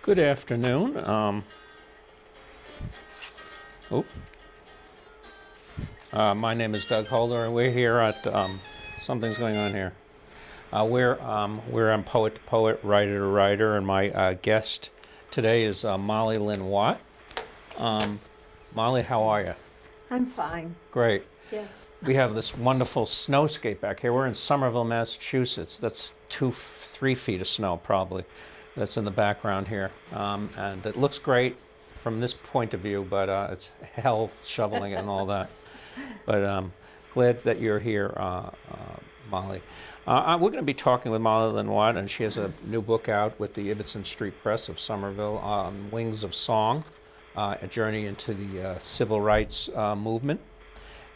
Good afternoon. My name is Doug Holder, and we're here at something's going on here. We're on Poet to Poet, Writer to Writer, and my guest today is Molly Lynn Watt. Molly, how are you? I'm fine. Great. Yes. We have this wonderful snowscape back here. We're in Somerville, Massachusetts. That's 3 feet of snow, probably. That's in the background here. And it looks great from this point of view, but it's hell shoveling it and all that. But glad that you're here, Molly. We're going to be talking with Molly Lynn Watt, and she has a new book out with the Ibbotson Street Press of Somerville, Wings of Song, a journey into the civil rights movement.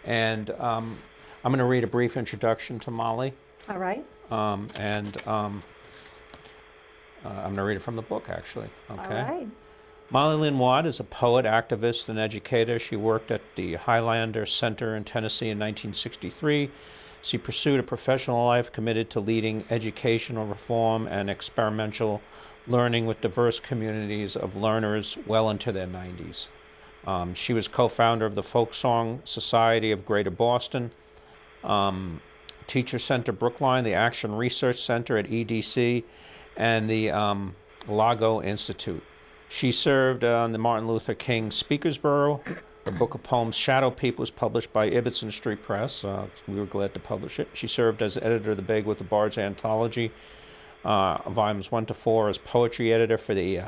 And I'm going to read a brief introduction to Molly. All right. I'm going to read it from the book, actually. Okay. All right. Molly Lynn Watt is a poet, activist, and educator. She worked at the Highlander Center in Tennessee in 1963. She pursued a professional life committed to leading educational reform and experimental learning with diverse communities of learners well into their 90s. She was co-founder of the Folk Song Society of Greater Boston, Teacher Center Brookline, the Action Research Center at EDC, and the Lago Institute. She served on the Martin Luther King Speakers Bureau. Her book of poems, Shadow People, was published by Ibbotson Street Press. We were glad to publish it. She served as editor of the Beg with the Bards Anthology, volumes 1 to 4, as poetry editor for the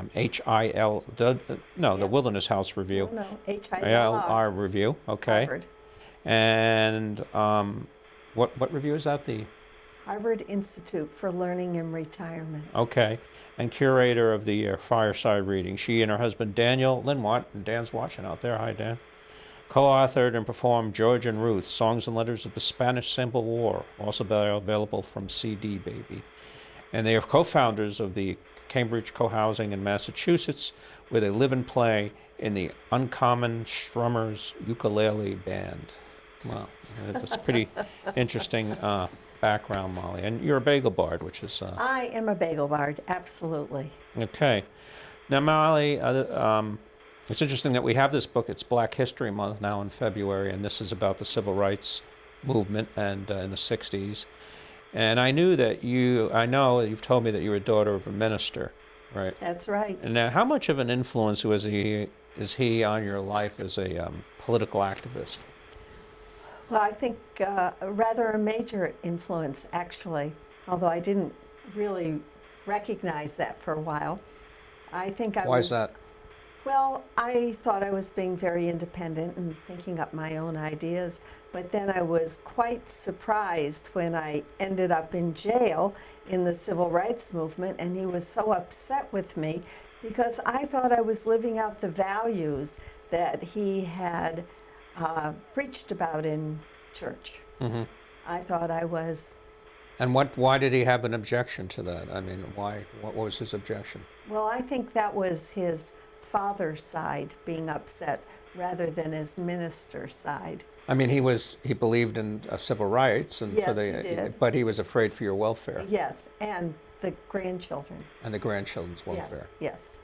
the Wilderness House Review. No, HILR Review, okay. Harvard. And what review is that? The Harvard Institute for Learning and Retirement. Okay, and curator of the Fireside Reading. She and her husband Daniel Lynn Watt, and Dan's watching out there, hi Dan, co-authored and performed George and Ruth, Songs and Letters of the Spanish Civil War, also available from CD Baby. And they are co-founders of the Cambridge Co-Housing in Massachusetts, where they live and play in the Uncommon Strummers Ukulele Band. Wow, that's pretty interesting background, Molly. And you're a bagel bard, which is... I am a bagel bard, absolutely. Okay. Now, Molly, it's interesting that we have this book. It's Black History Month now in February, and this is about the civil rights movement and in the 60s. And I know you've told me that you were a daughter of a minister, right? That's right. And now, how much of an influence is he on your life as a political activist? Well, I think rather a major influence, actually, although I didn't really recognize that for a while. I think I was... Why is that? Well, I thought I was being very independent and thinking up my own ideas, but then I was quite surprised when I ended up in jail in the civil rights movement, and he was so upset with me because I thought I was living out the values that he had preached about in church. Mm-hmm. I thought I was... And why did he have an objection to that? I mean, what was his objection? Well, I think that was his father's side being upset rather than his minister's side. I mean, he believed in civil rights, and yes, he did. But he was afraid for your welfare. Yes, and the grandchildren. And the grandchildren's welfare. Yes.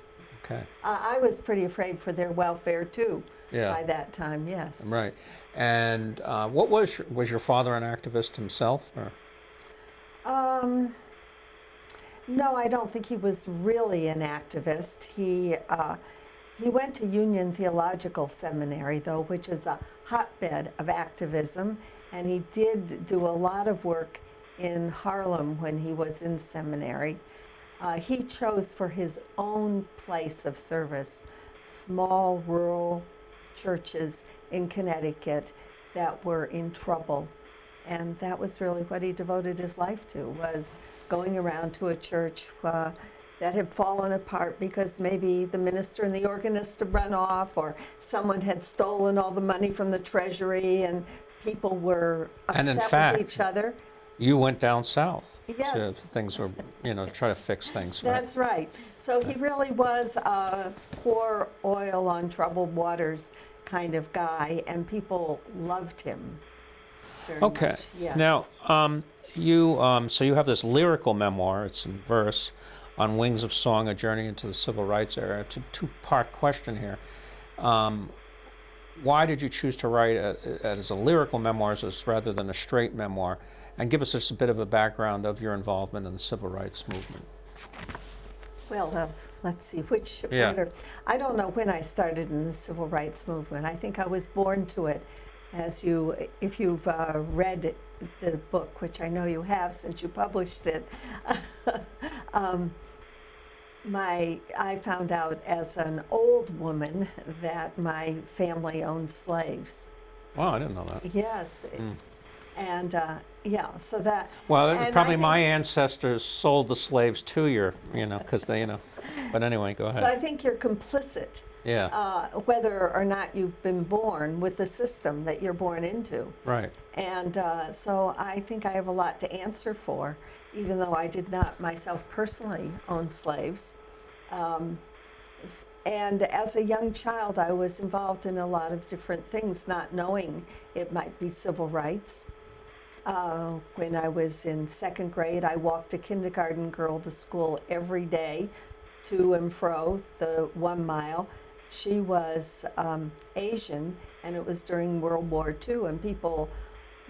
Okay. I was pretty afraid for their welfare too. Yeah. By that time, yes. Right. And what was your father an activist himself? Or? No, I don't think he was really an activist. He went to Union Theological Seminary, though, which is a hotbed of activism, and he did do a lot of work in Harlem when he was in seminary. He chose for his own place of service small rural churches in Connecticut that were in trouble. And that was really what he devoted his life to, was going around to a church that had fallen apart because maybe the minister and the organist had run off, or someone had stolen all the money from the treasury, and people were upset with each other. You went down south. Yes. So things were, try to fix things. Right? That's right. So he really was a pour oil on troubled waters kind of guy, and people loved him very Okay. much. Yes. Now, you have this lyrical memoir. It's in verse, On Wings of Song, A Journey into the Civil Rights Era. It's a two-part question here. Why did you choose to write as a lyrical memoir rather than a straight memoir? And give us just a bit of a background of your involvement in the civil rights movement. Well, let's see, which Yeah. order? I don't know when I started in the civil rights movement. I think I was born to it. If you've read the book, which I know you have since you published it, I found out as an old woman that my family owned slaves. Wow, I didn't know that. Yes. And so that. Well, and probably I think- my ancestors sold the slaves to your, because they, But anyway, go ahead. So I think you're complicit. Yeah. Whether or not you've been born with the system that you're born into. Right. And so I think I have a lot to answer for, even though I did not myself personally own slaves. And as a young child, I was involved in a lot of different things, not knowing it might be civil rights. When I was in second grade, I walked a kindergarten girl to school every day, to and fro, the 1 mile. She was Asian, and it was during World War II, and people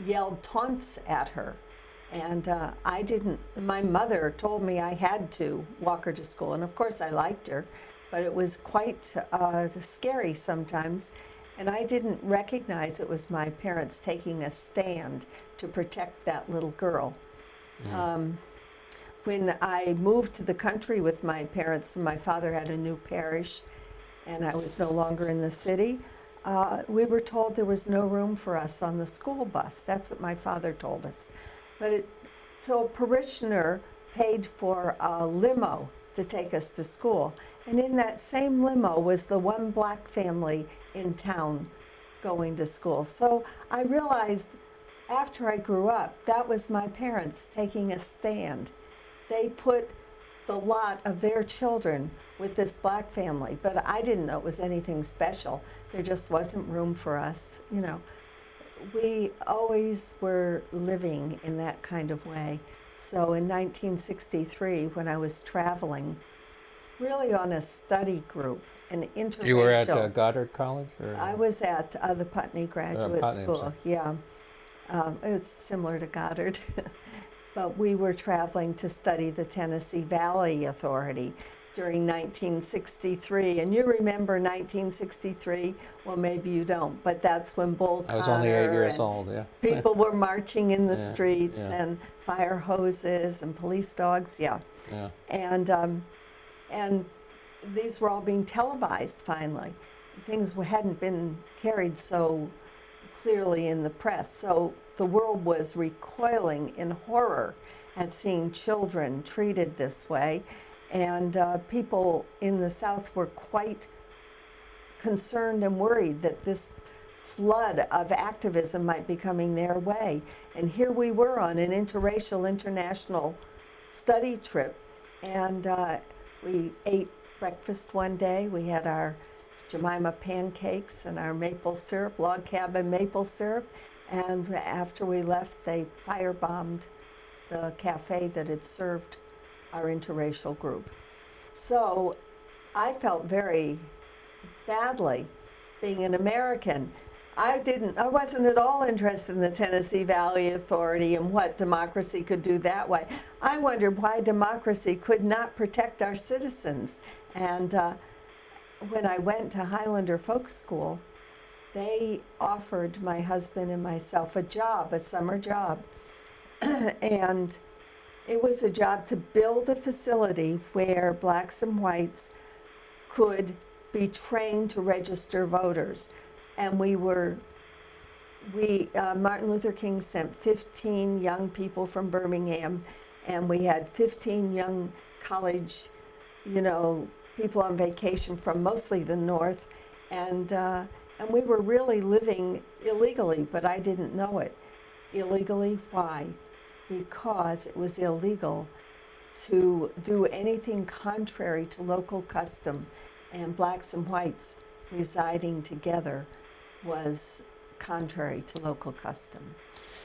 yelled taunts at her. And I didn't, my mother told me I had to walk her to school, and of course I liked her, but it was quite scary sometimes, and I didn't recognize it was my parents taking a stand to protect that little girl. When I moved to the country with my parents, when my father had a new parish, and I was no longer in the city, we were told there was no room for us on the school bus. That's what my father told us. So a parishioner paid for a limo to take us to school. And in that same limo was the one black family in town going to school. So I realized after I grew up, that was my parents taking a stand. They put the lot of their children with this black family, but I didn't know it was anything special. There just wasn't room for us, We always were living in that kind of way. So in 1963, when I was traveling, really on a study group, an interracial. You were at Goddard College? Or? I was at the Putney Graduate Putney, I'm School. sorry. Yeah, it was similar to Goddard. But we were traveling to study the Tennessee Valley Authority during 1963. And you remember 1963? Well, maybe you don't, but that's when Bull Connor I was only 8 years old, yeah. people were marching in the Yeah, streets yeah. and fire hoses and police dogs, yeah. Yeah. And these were all being televised finally. Things hadn't been carried so clearly in the press. So the world was recoiling in horror at seeing children treated this way. And people in the South were quite concerned and worried that this flood of activism might be coming their way. And here we were on an interracial international study trip, and we ate breakfast one day. We had our Jemima pancakes and our maple syrup, log cabin maple syrup, and after we left, they firebombed the cafe that had served our interracial group. So I felt very badly being an American. I wasn't at all interested in the Tennessee Valley Authority and what democracy could do that way. I wondered why democracy could not protect our citizens. And when I went to Highlander Folk School, they offered my husband and myself a job, a summer job. And it was a job to build a facility where blacks and whites could be trained to register voters. And Martin Luther King sent 15 young people from Birmingham, and we had 15 young college, people on vacation from mostly the North, and we were really living illegally, but I didn't know it. Illegally, why? Because it was illegal to do anything contrary to local custom, and blacks and whites residing together was contrary to local custom.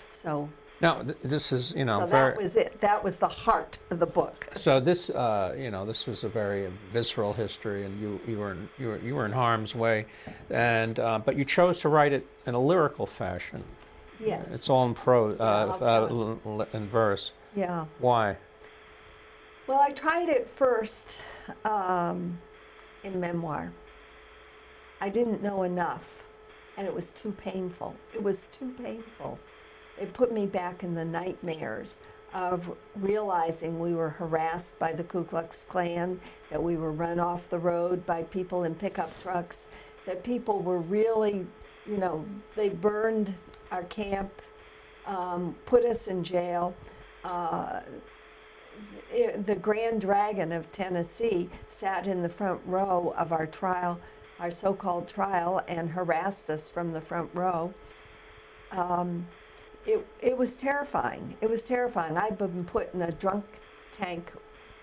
So Now, this is, you know, So very. that was it. That was the heart of the book. So this, you know, this was a very visceral history, and you were in harm's way, and but you chose to write it in a lyrical fashion. Yes. It's all in prose, I'll tell in verse. Yeah. Why? Well, I tried it first in memoir. I didn't know enough, and it was too painful. It was too painful. It put me back in the nightmares of realizing we were harassed by the Ku Klux Klan, that we were run off the road by people in pickup trucks, that people were really, you know, they burned our camp, put us in jail. The Grand Dragon of Tennessee sat in the front row of our trial, our so-called trial, and harassed us from the front row. It was terrifying. It was terrifying. I'd been put in a drunk tank,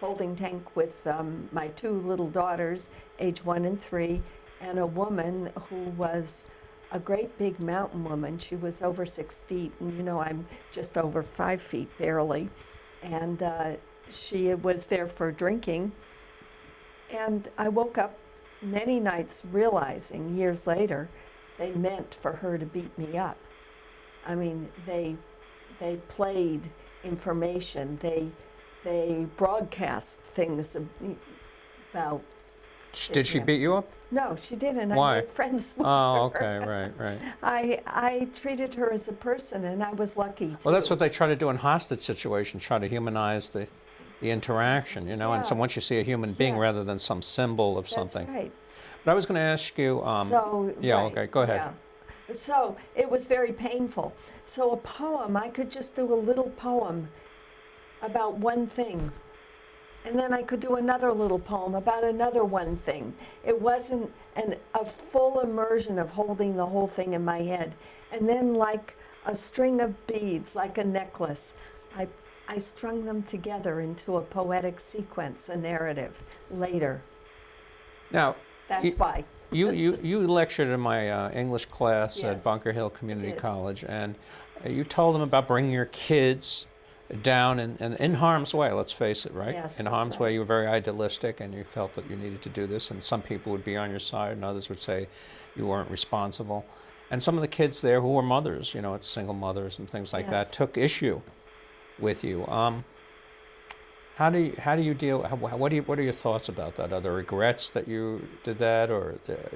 holding tank with my two little daughters, age 1 and 3, and a woman who was a great big mountain woman. She was over 6 feet, and you know, I'm just over 5 feet barely. And she was there for drinking. And I woke up many nights realizing years later they meant for her to beat me up. I mean, they played information. They broadcast things about. Did she beat you up? No, she didn't. Why? I made friends with Oh, her. okay, right. I treated her as a person, and I was lucky too. Well, that's what they try to do in hostage situations, try to humanize the interaction, you know, and so Yeah. once you see a human being Yes. rather than some symbol of something. That's right. But I was going to ask you, yeah, right, okay, go ahead. yeah. So it was very painful. So a poem, I could just do a little poem about one thing. And then I could do another little poem about another one thing. It wasn't a full immersion of holding the whole thing in my head. And then like a string of beads, like a necklace, I strung them together into a poetic sequence, a narrative, later. Now, That's why. you lectured in my English class Yes, at Bunker Hill Community did. College, and you told them about bringing your kids down in harm's way, let's face it, right? Yes, in that's harm's way, right. you were very idealistic, and you felt that you needed to do this, and some people would be on your side, and others would say you weren't responsible. And some of the kids there who were mothers, you know, it's single mothers and things like Yes. that, took issue with you. How do you deal? What are your thoughts about that? Are there regrets that you did that, or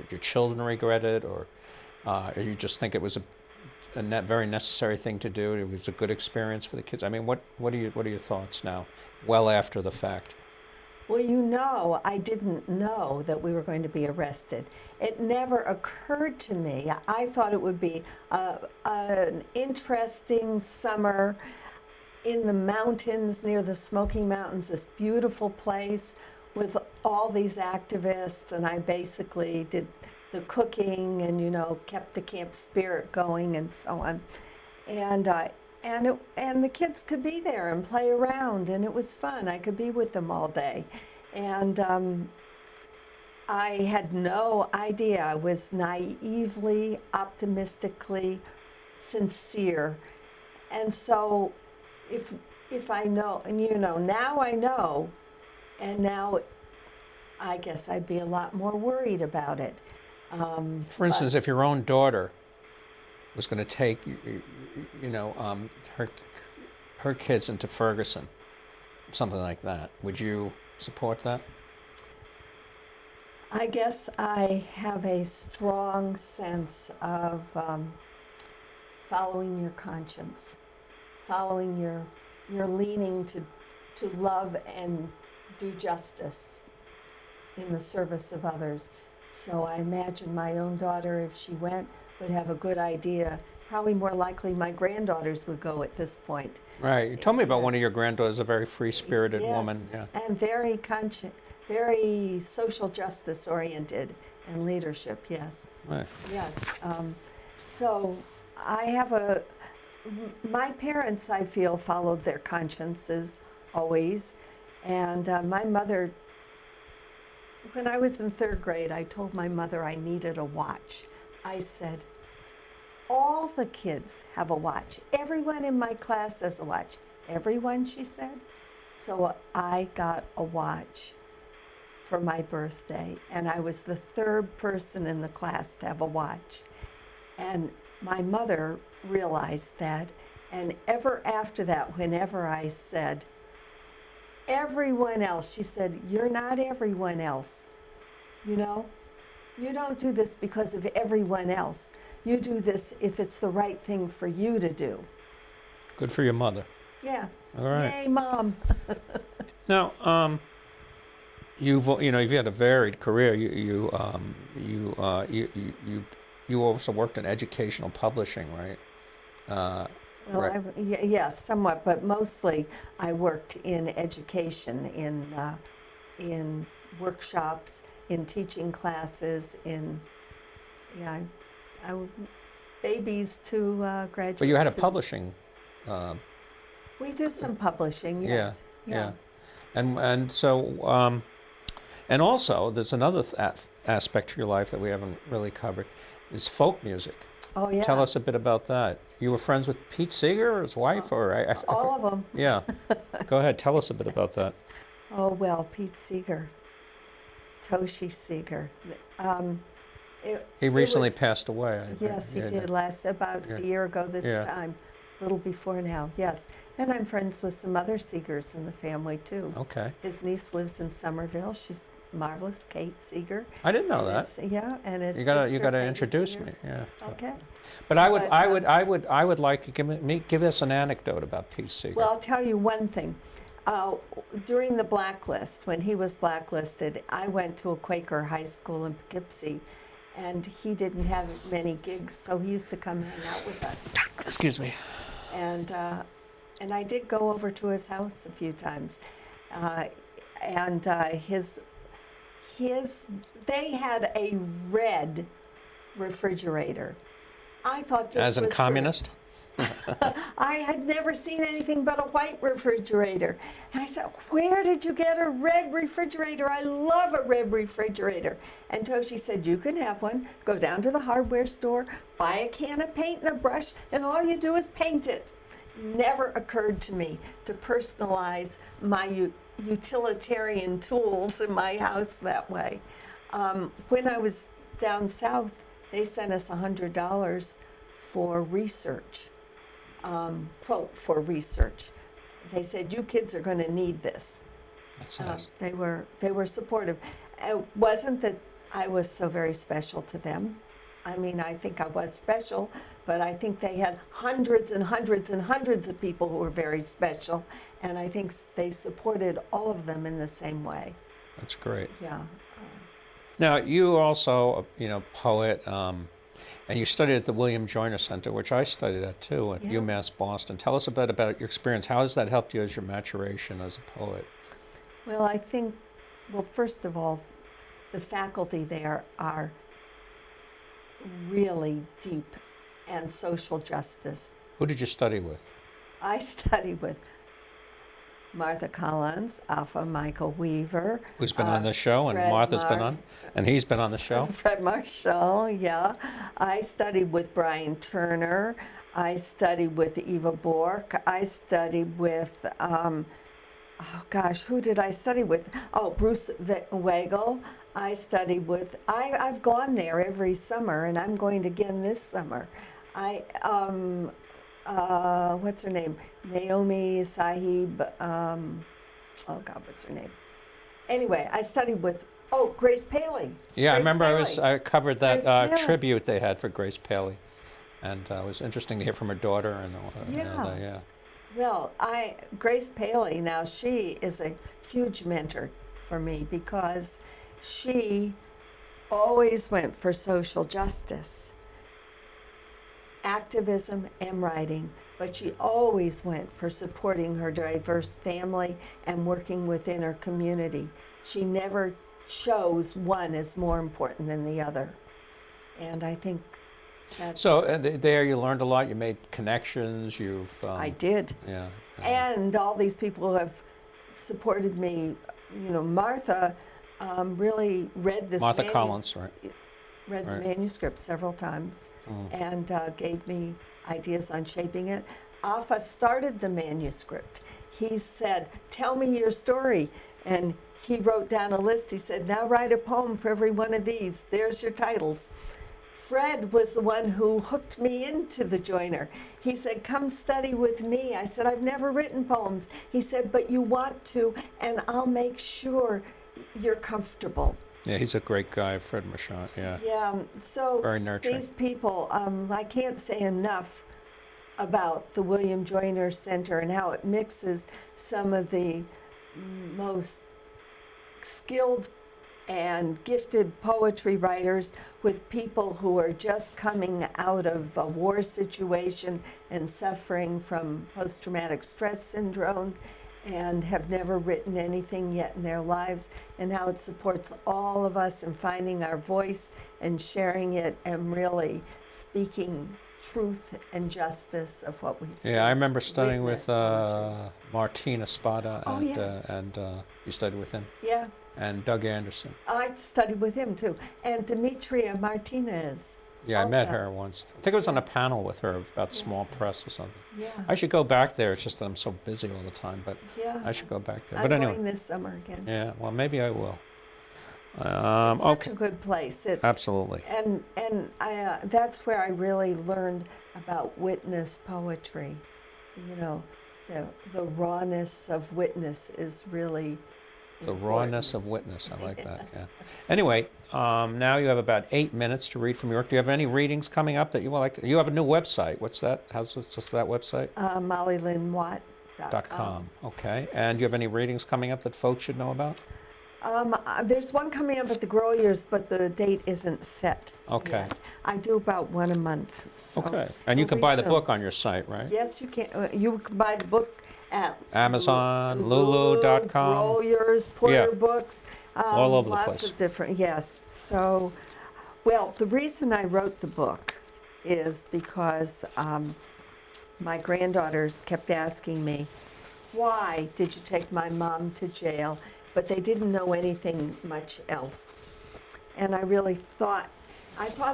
your children regret it, or you just think it was a very necessary thing to do? It was a good experience for the kids. I mean, what are your thoughts now, well after the fact? Well, you know, I didn't know that we were going to be arrested. It never occurred to me. I thought it would be an interesting summer in the mountains near the Smoky Mountains, this beautiful place with all these activists, and I basically did the cooking and, you know, kept the camp spirit going and so on. And the kids could be there and play around, and it was fun. I could be with them all day. And I had no idea. I was naively, optimistically sincere. And so if I know, and you know, now I know, and now I guess I'd be a lot more worried about it. For instance, if your own daughter was going to take, her kids into Ferguson, something like that, would you support that? I guess I have a strong sense of following your conscience, following your leaning to love and do justice in the service of others. So I imagine my own daughter, if she went, would have a good idea. Probably more likely my granddaughters would go at this point. Right. You told me about Yes. one of your granddaughters, a very free-spirited Yes, woman. Yeah. and very social justice oriented and leadership, yes. Right. Yes. So I have my parents, I feel, followed their consciences always. And my mother, when I was in 3rd grade, I told my mother I needed a watch. I said, all the kids have a watch. Everyone in my class has a watch. Everyone, she said. So I got a watch for my birthday, and I was the third person in the class to have a watch. And my mother realized that, and ever after that, whenever I said, everyone else, she said, you're not everyone else. You know, you don't do this because of everyone else. You do this if it's the right thing for you to do. Good for your mother. Yeah. All right. Yay, Mom. Now, you've had a varied career. You also worked in educational publishing, right? Well, Right. yes, somewhat, but mostly I worked in education, in workshops, in teaching classes, yeah, babies to graduate But you had a students. publishing. We do some publishing, Yeah, yes. yeah. And so and also there's another aspect to your life that we haven't really covered is folk music. Oh, yeah. Tell us a bit about that. You were friends with Pete Seeger, his wife, or All of them. Yeah. Go ahead. Tell us a bit about that. Oh, well, Pete Seeger, Toshi Seeger. He recently was- passed away. I think. Yes, he Yeah, did about Yeah. a year ago this Yeah. time, a little before now, yes. And I'm friends with some other Seegers in the family, too. Okay. His niece lives in Somerville. She's marvelous, Kate Seeger. I didn't know And that. yeah, and his You sister, gotta Peggy introduce Seeger. me. Yeah. Okay. But I would But, I would like to give us an anecdote about Pete Seeger. Well, I'll tell you one thing. During the blacklist, when he was blacklisted, I went to a Quaker high school in Poughkeepsie, and he didn't have many gigs, so he used to come hang out with us. Excuse me. And I did go over to his house a few times, and they had a red refrigerator. I thought this As in was communist? I had never seen anything but a white refrigerator. And I said, where did you get a red refrigerator? I love a red refrigerator. And Toshi said, you can have one. Go down to the hardware store, buy a can of paint and a brush, and all you do is paint it. Never occurred to me to personalize my utilitarian tools in my house that way. When I was down south, they sent us $100 for research. Quote, for research. They said, you kids are going to need this. That's nice. They were supportive. It wasn't that I was so very special to them. I mean, I think I was special, but I think they had hundreds and hundreds and hundreds of people who were very special, and I think they supported all of them in the same way. That's great. Yeah. Now, you also, poet, and you studied at the William Joyner Center, which I studied at too, at Yeah. UMass Boston. Tell us a bit about your experience. How has that helped you as your maturation as a poet? Well, I think, first of all, the faculty there are really deep and social justice. Who did you study with? I studied with Martha Collins, Alpha Michael Weaver. Who's been on the show, and Fred Martha's been on, and he's been on the show? Fred Marshall, yeah. I studied with Brian Turner. I studied with Eva Bork. I studied with, who did I study with? Oh, Bruce Weigel. I studied with, I've gone there every summer, and I'm going again this summer. What's her name? Naomi Sahib, what's her name? Anyway, I studied with, Grace Paley. Yeah, I Grace remember Paley. I covered that Grace Paley. tribute they had for Grace Paley, and it was interesting to hear from her daughter and all that. Yeah. Yeah. Well, Grace Paley, now she is a huge mentor for me because she always went for social justice, activism and writing, but she always went for supporting her diverse family and working within her community. She never chose one as more important than the other. And I think that's... So there you learned a lot. You made connections. I did. Yeah. And all these people who have supported me, Martha really read this Martha Collins, right? read Right. the manuscript several times and gave me ideas on shaping it. Affa started the manuscript. He said, "Tell me your story." And he wrote down a list. He said, "Now write a poem for every one of these. There's your titles." Fred was the one who hooked me into the Joiner. He said, "Come study with me." I said, "I've never written poems." He said, "But you want to, and I'll make sure you're comfortable." Yeah, he's a great guy, Fred Marchand. Yeah. Yeah, so Very nurturing. these people, I can't say enough about the William Joyner Center and how it mixes some of the most skilled and gifted poetry writers with people who are just coming out of a war situation and suffering from post-traumatic stress syndrome and have never written anything yet in their lives, and how it supports all of us in finding our voice and sharing it and really speaking truth and justice of what we see. Yeah, I remember studying witness with poetry. Martina Spada, Oh, and yes. you studied with him, Yeah, and Doug Anderson. I studied with him too. And Demetria Martinez. Yeah, I met Also. her once. I think I was on Yeah. a panel with her about Yeah. small press or something. Yeah. I should go back there. It's just that I'm so busy all the time, but Yeah. I should go back there. I'm But anyway, going this summer again. yeah. Well, maybe I will. It's such Okay. a good place. Absolutely. And I that's where I really learned about witness poetry. You know, the rawness of witness is really The important. rawness of witness. I like that. Yeah. Anyway, now you have about 8 minutes to read from York. Do you have any readings coming up that you would like to? You have a new website. What's that? What's that website? MollyLynnWatt.com. Okay. And do you have any readings coming up that folks should know about? There's one coming up at the Growlers, but the date isn't set. Okay. Yet. I do about one a month. So Okay. And you it'll can be buy the soon. book on your site, right? Yes, you can. You can buy the book at Amazon, Lulu.com. Growlers, Porter Yeah. Books. All over the lots place. of different. Yes. So, well, the reason I wrote the book is because my granddaughters kept asking me, "Why did you take my mom to jail?" But they didn't know anything much else. And I really thought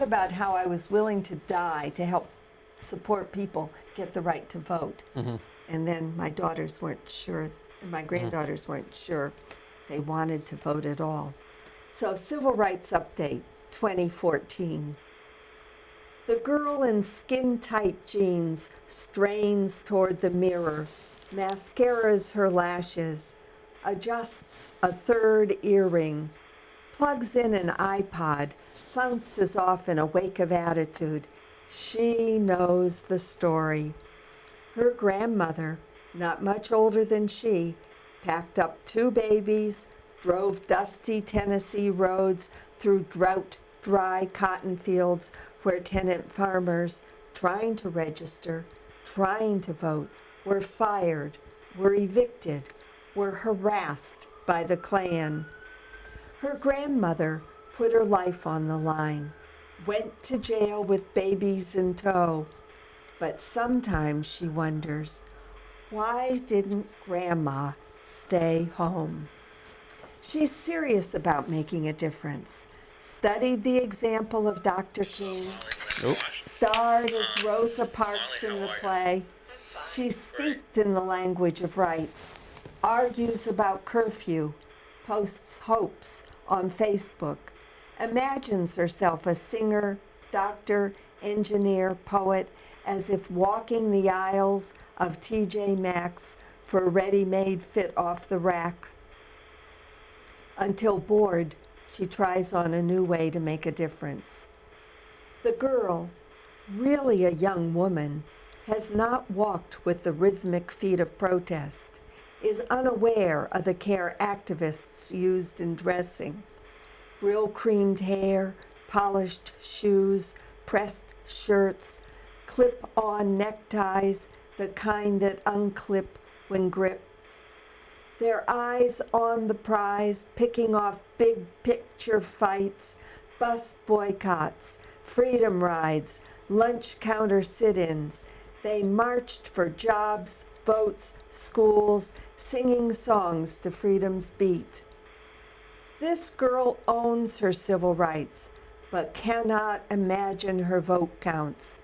about how I was willing to die to help support people get the right to vote. And then my daughters weren't sure, my granddaughters weren't sure they wanted to vote at all. So, Civil Rights Update 2014. The girl in skin-tight jeans strains toward the mirror, mascaras her lashes, adjusts a third earring, plugs in an iPod, flounces off in a wake of attitude. She knows the story. Her grandmother, not much older than she, packed up 2 babies, drove dusty Tennessee roads through drought-dry cotton fields where tenant farmers, trying to register, trying to vote, were fired, were evicted, were harassed by the Klan. Her grandmother put her life on the line, went to jail with babies in tow, but sometimes she wonders, why didn't Grandma stay home? She's serious about making a difference. Studied the example of Dr. King, starred as Rosa Parks in the play. She's steeped in the language of rights, argues about curfew, posts hopes on Facebook, imagines herself a singer, doctor, engineer, poet, as if walking the aisles of TJ Maxx for a ready-made fit off the rack. Until bored, she tries on a new way to make a difference. The girl, really a young woman, has not walked with the rhythmic feet of protest, is unaware of the care activists used in dressing. Brill-creamed hair, polished shoes, pressed shirts, clip-on neckties, the kind that unclip when gripped. Their eyes on the prize, picking off big picture fights, bus boycotts, freedom rides, lunch counter sit-ins. They marched for jobs, votes, schools, singing songs to freedom's beat. This girl owns her civil rights, but cannot imagine her vote counts.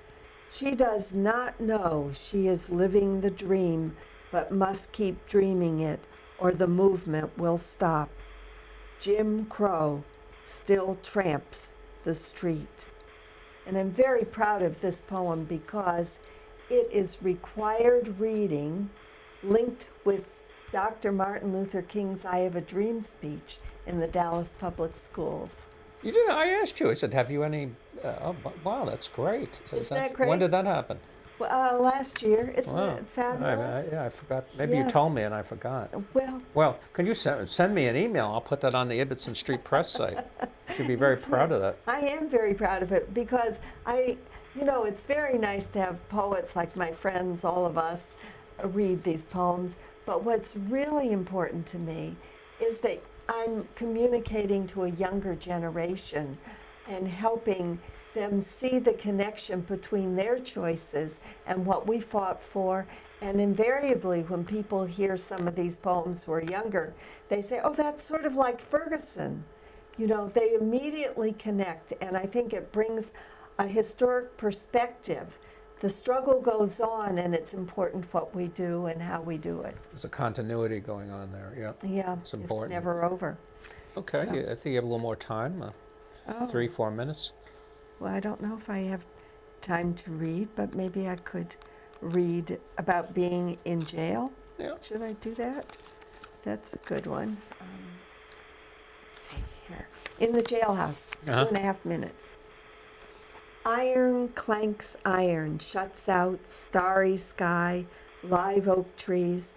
She does not know she is living the dream, but must keep dreaming it, or the movement will stop. Jim Crow still tramps the street. And I'm very proud of this poem because it is required reading linked with Dr. Martin Luther King's I Have a Dream speech in the Dallas Public Schools. You did. I asked you. I said, "Have you any?" Wow, that's great. Isn't that great? When did that happen? Well, last year. Isn't Wow. it fabulous? Yeah, I forgot. Maybe you Yes. told me and I forgot. Well, Can you send me an email? I'll put that on the Ibbotson Street Press site. Should be very proud of that. I am very proud of it because it's very nice to have poets like my friends, all of us, read these poems. But what's really important to me is that I'm communicating to a younger generation and helping them see the connection between their choices and what we fought for. And invariably, when people hear some of these poems who are younger, they say, oh, that's sort of like Ferguson. They immediately connect, and I think it brings a historic perspective. The struggle goes on, and it's important what we do and how we do it. There's a continuity going on there. Yeah. Yeah, It's important. It's never over. Okay. So- I think you have a little more time. Oh. 3-4 minutes. Well, I don't know if I have time to read, but maybe I could read about being in jail. Yeah. Should I do that? That's a good one. Let's see here. In the jailhouse, 2.5 minutes. Iron clanks iron, shuts out starry sky, live oak trees,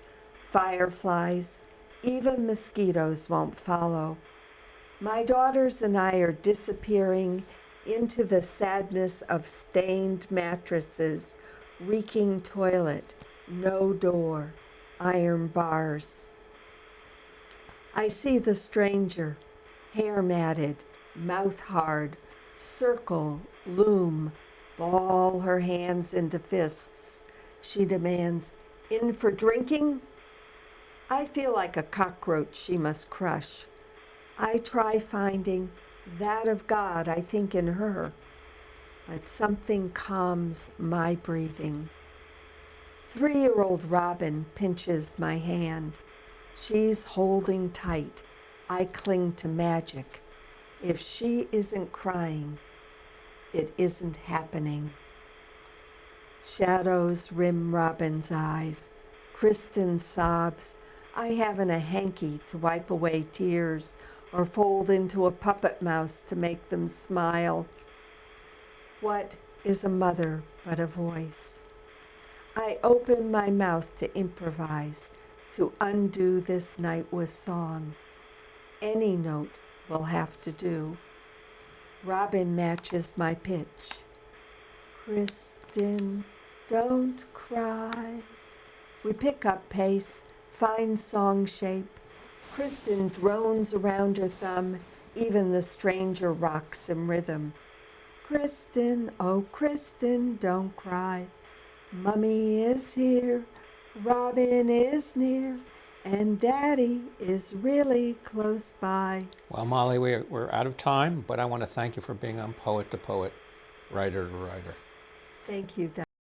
fireflies, even mosquitoes won't follow. My daughters and I are disappearing into the sadness of stained mattresses, reeking toilet, no door, iron bars. I see the stranger, hair matted, mouth hard, circle, loom, ball her hands into fists. She demands, in for drinking? I feel like a cockroach she must crush. I try finding that of God I think in her, but something calms my breathing. 3-year-old Robin pinches my hand. She's holding tight. I cling to magic. If she isn't crying, it isn't happening. Shadows rim Robin's eyes. Kristen sobs. I haven't a hanky to wipe away tears or fold into a puppet mouse to make them smile. What is a mother but a voice? I open my mouth to improvise, to undo this night with song. Any note will have to do. Robin matches my pitch. Kristen, don't cry. We pick up pace, find song shape. Kristen drones around her thumb, even the stranger rocks in rhythm. Kristen, oh Kristen, don't cry. Mummy is here, Robin is near, and Daddy is really close by. Well, Molly, we're out of time, but I want to thank you for being on Poet to Poet, Writer to Writer. Thank you, Don.